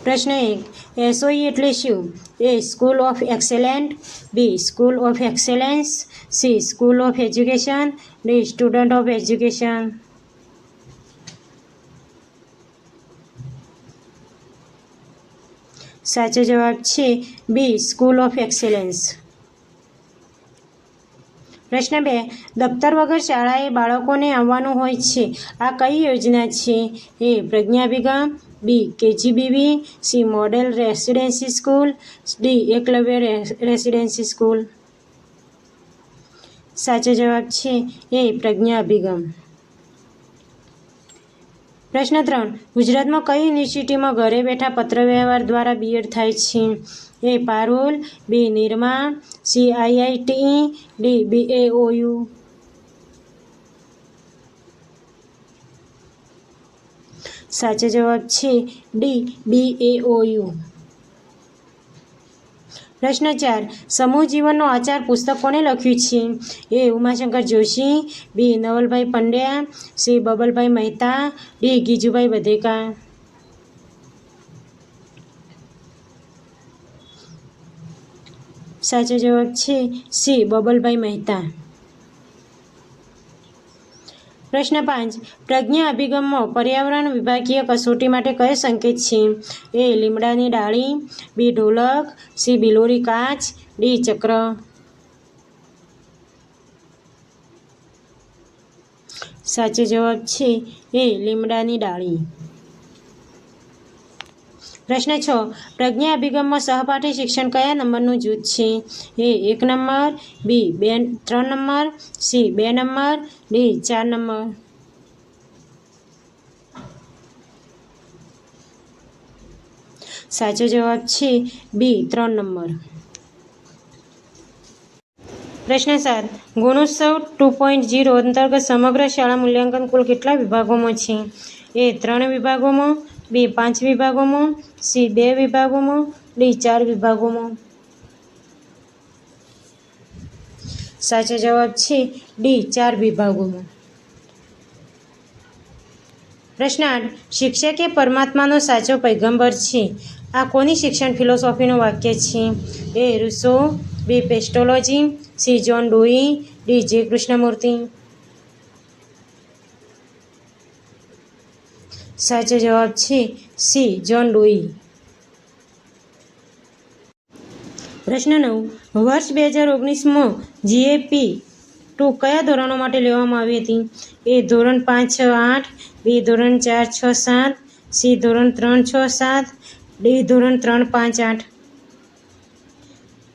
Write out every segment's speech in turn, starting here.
પ્રશ્ન 1. એસઓઈ એટલે શું? A. School of excellent, B. School of excellence, C. School of education, D. Student of education. સાચો જવાબ છે બી. School of excellence. પ્રશ્ન 2. દફતર વગર શાળાએ બાળકોને આવવાનું હોય છે. આ કઈ યોજના છે? A. Pragnabhigam, B. KGBV, C. Model residency school, D. Eklavya residency school. સાચો જવાબ છે એ. પ્રજ્ઞાભિગમ. પ્રશ્ન 3. ગુજરાતમાં કઈ યુનિવર્સિટીમાં ઘરે બેઠા પત્રવ્યવહાર દ્વારા બીએડ થાય છે? A. Parul, B. Nirma, C. IIT, D. BAOU. સાચો જવાબ છે ડી. બીએઓયુ. પ્રશ્ન 4. સમૂહ જીવનનો આચાર પુસ્તક કોણે લખ્યું છે? એ. ઉમાશંકર જોશી, બી. નવલભાઈ પંડ્યા, સી. બબલભાઈ મહેતા, ડી. ગીજુભાઈ બધેકા. સાચો જવાબ છે સી. બબલભાઈ મહેતા. પ્રશ્ન 5. પ્રજ્ઞા અભિગમમાં પર્યાવરણ વિભાગીય કસોટી માટે કયો સંકેત છે? એ. લીમડાની ડાળી, બી. ઢોલક, સી. બિલોરી કાચ, ડી. ચક્ર. સાચો જવાબ છે એ. લીમડાની ડાળી. પ્રશ્ન 6. પ્રજ્ઞા અભિગમમાં સહપાઠી શિક્ષણ કયા નંબરનું જૂથ છે? એ. 1 નંબર, બી. 3 number, C. 2 number, D. 4 number. સાચો જવાબ છે બી. 3 નંબર. પ્રશ્ન 7. ગુણોત્સવ 2.0 અંતર્ગત સમગ્ર શાળા મૂલ્યાંકન કુલ કેટલા વિભાગોમાં છે? એ. 3 વિભાગોમાં, બી. 5 વિભાગોમાં, સી. 2 વિભાગોમાં, ડી. 4 વિભાગોમાં. સાચો જવાબ છે ડી. 4 વિભાગોમાં. પ્રશ્ન 8. શિક્ષક એ પરમાત્માનો સાચો પૈગંબર છે. આ કોની શિક્ષણ ફિલોસોફીનું વાક્ય છે? A. Rousseau, B. Pestalozzi, C. John Dewey, D. J. Krishnamurti. સાચો જવાબ છે સી. જ્હોન ડુઈ. પ્રશ્ન 9. વર્ષ 2019માં જીએપી 2 કયા ધોરણો માટે લેવામાં આવી હતી? એ. ધોરણ 5, 6, 8, બી. ધોરણ 4, 6, 7, સી. ધોરણ 3, 6, 7, ડી. ધોરણ 3, 5, 8.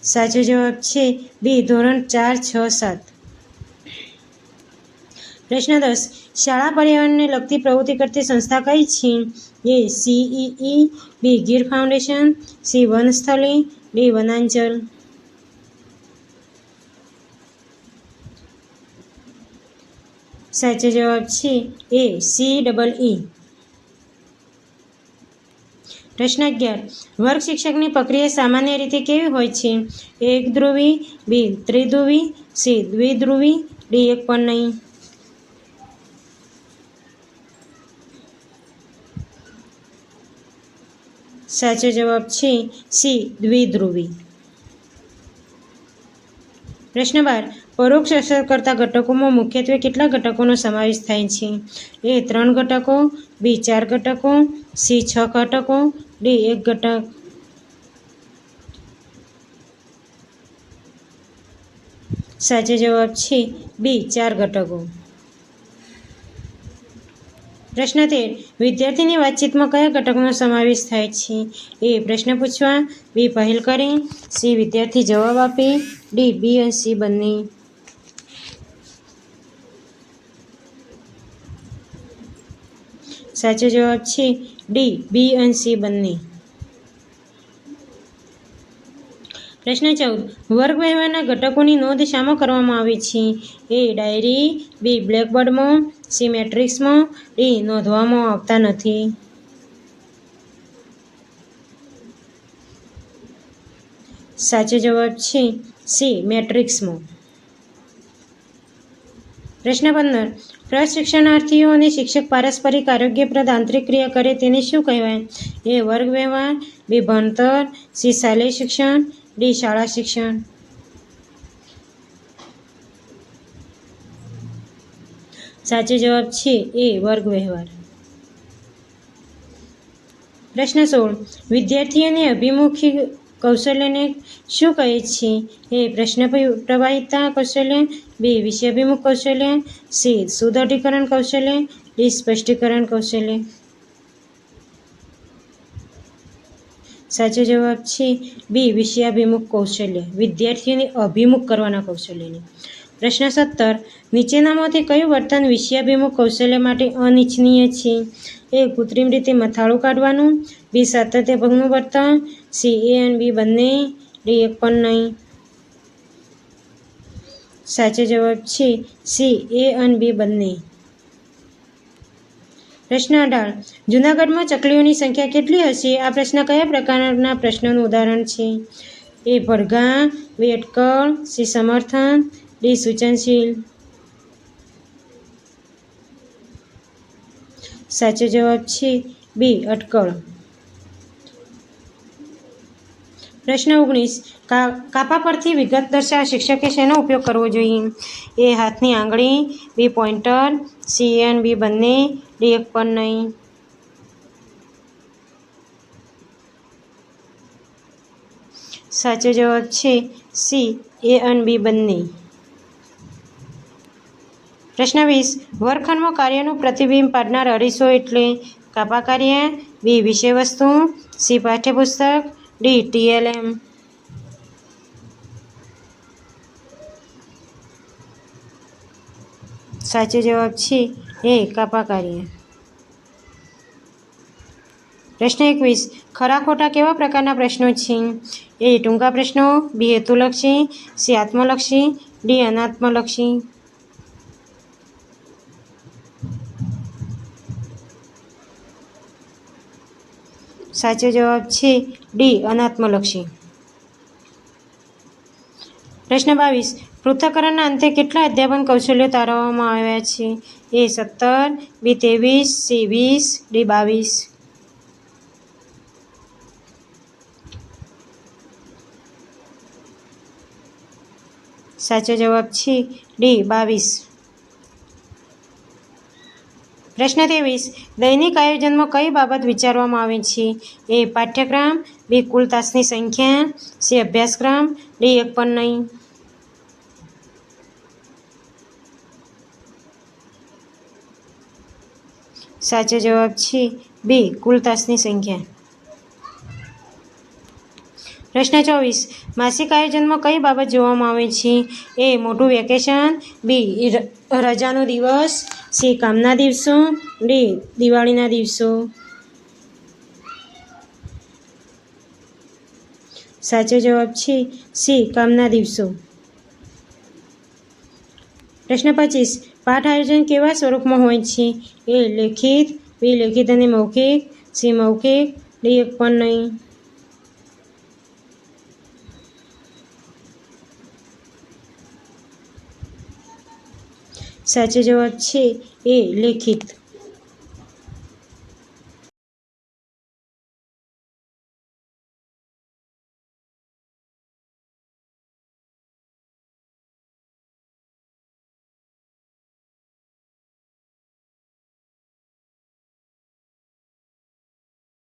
સાચો જવાબ છે બી. ધોરણ 4, 6, 7. પ્રશ્ન 10. શાળા પર્યાવરણને લગતી પ્રવૃત્તિ કરતી સંસ્થા કઈ છે? A. CEE, B. Gir foundation, C. Vanasthali, D. Vananchal. સાચો જવાબ છે એ. CEE. પ્રશ્ન 11. વર્ગ શિક્ષકની પ્રક્રિયા સામાન્ય રીતે કેવી હોય છે? એ. એક ધ્રુવી, બી. ત્રિધ્રુવી, સી. દ્વિધ્રુવી, ડી. એક પણ નહીં. સાચો જવાબ છે સી. દ્વિધ્રુવી. પ્રશ્ન 12. પરોક્ષ અસર કરતા ઘટકોમાં મુખ્યત્વે કેટલા ઘટકોનો સમાવેશ થાય છે? એ. 3 ઘટકો, બી. 4 ઘટકો, સી. 6 ઘટકો, ડી. 1 ઘટક. સાચો જવાબ છે બી. 4 ઘટકો. પ્રશ્ન 13. વિદ્યાર્થીની વાતચીતમાં કયા ઘટકનો સમાવેશ થાય છે? એ. પ્રશ્ન પૂછવા, બી. પહેલ કરી, સી. વિદ્યાર્થી જવાબ આપે, ડી. બી અને સી બંને. સાચો જવાબ છે ડી. બી અને સી બંને. પ્રશ્ન 14. વર્ગ વ્યવહારના ઘટકોની નોંધ શામાં કરવામાં આવે છે? એ. ડાયરી, બી. બ્લેકબોર્ડમાં, સી. મેટ્રિક્સમાં, ડી. નોંધવામાં આવતા નથી. સાચો જવાબ છે સી. મેટ્રિક્સમાં. પ્રશ્ન 15. પ્રશિક્ષણાર્થીઓ અને શિક્ષક પારસ્પરિક આરોગ્યપ્રદ આંતરિક ક્રિયા કરે તેને શું કહેવાય? એ વર્ગ વ્યવહાર, બી ભણતર, સી શાલેય શિક્ષણ, ડી શાળા શિક્ષણ. સાચો જવાબ છે એ વર્ગ વ્યવહાર. પ્રશ્ન 16. વિદ્યાર્થીઓની અભિમુખી કૌશલ્યને શું કહે છે? એ પ્રશ્ન પ્રવાહિતા કૌશલ્ય, બી વિષયાભિમુખ કૌશલ્ય, સી સુદૃઢીકરણ કૌશલ્ય, ડી સ્પષ્ટીકરણ કૌશલ્ય. સાચો જવાબ છે બી વિષયાભિમુખ કૌશલ્ય, વિદ્યાર્થીઓને અભિમુખ કરવાના કૌશલ્યને. પ્રશ્ન 17. નીચેનામાંથી કયું વર્તન વિષયાભિમુખ કૌશલ્ય માટે અનિચ્છનીય છે? એ કૃત્રિમ રીતે મથાળું કાઢવાનું, બી સાતત્ય ભંગનું વર્તન, સી એ અને બી બંને, ડી એક પણ નહીં. સાચો જવાબ છે સી એ અને બી બંને. પ્રશ્ન 18. જૂનાગઢમાં ચકલીઓની સંખ્યા કેટલી હશે? આ પ્રશ્ન કયા પ્રકારના પ્રશ્નનું ઉદાહરણ છે? એ પડઘા, બી અટકળ, સી સમર્થન, ડી સૂચનશીલ. સાચો જવાબ છે બી અટકળ. પ્રશ્ન 19. કાપા પરથી વિગત દર્શાવવા શિક્ષકે શેનો ઉપયોગ કરવો જોઈએ? એ હાથની આંગળી, બી પોઇન્ટર, સી એ અને બી બંને, ડી એક પણ નહીં. સાચો જવાબ છે સી એ અને બી બંને. પ્રશ્ન 20. વર્ગખંડમાં કાર્યનું પ્રતિબિંબ પાડનાર અરીસો એટલે? કાપા કાર્ય, બી વિષયવસ્તુ, સી પાઠ્યપુસ્તક, ડી TLM. સાચો જવાબ છે એ કાપા કાર્ય. પ્રશ્ન 21. ખરા ખોટા કેવા પ્રકારના પ્રશ્નો છે? એ ટૂંકા પ્રશ્નો, બી હેતુલક્ષી, સી આત્મલક્ષી, ડી અનાત્મલક્ષી. સાચો જવાબ છે ડી અનાત્મલક્ષી. પ્રશ્ન 22. પૃથ્થકરણના અંતે કેટલા અધ્યાપન કૌશલ્યો તારવવામાં આવ્યા છે? એ 17, બી 23, સી 20, ડી 22. સાચો જવાબ છે ડી 22. પ્રશ્ન 23. દૈનિક આયોજનમાં કઈ બાબત વિચારવામાં આવે છે? એ પાઠ્યક્રમ, બી કુલ તાસની સંખ્યા, સી અભ્યાસક્રમ, ડી એક પણ નહીં. સાચો જવાબ છે બી કુલ તાસની સંખ્યા. પ્રશ્ન 24. માસિક આયોજનમાં કઈ બાબત જોવામાં આવે છે? એ મોટું વેકેશન, બી રજાનો દિવસ, સી કામના દિવસો, ડી દિવાળીના દિવસો. સાચો જવાબ છે સી કામના દિવસો. પ્રશ્ન 25. પાઠ આયોજન કેવા સ્વરૂપમાં હોય છે? એ લેખિત, બી લેખિત અને મૌખિક, સી મૌખિક, ડી એક પણ નહીં. સાચો જવાબ છે એ લેખિત.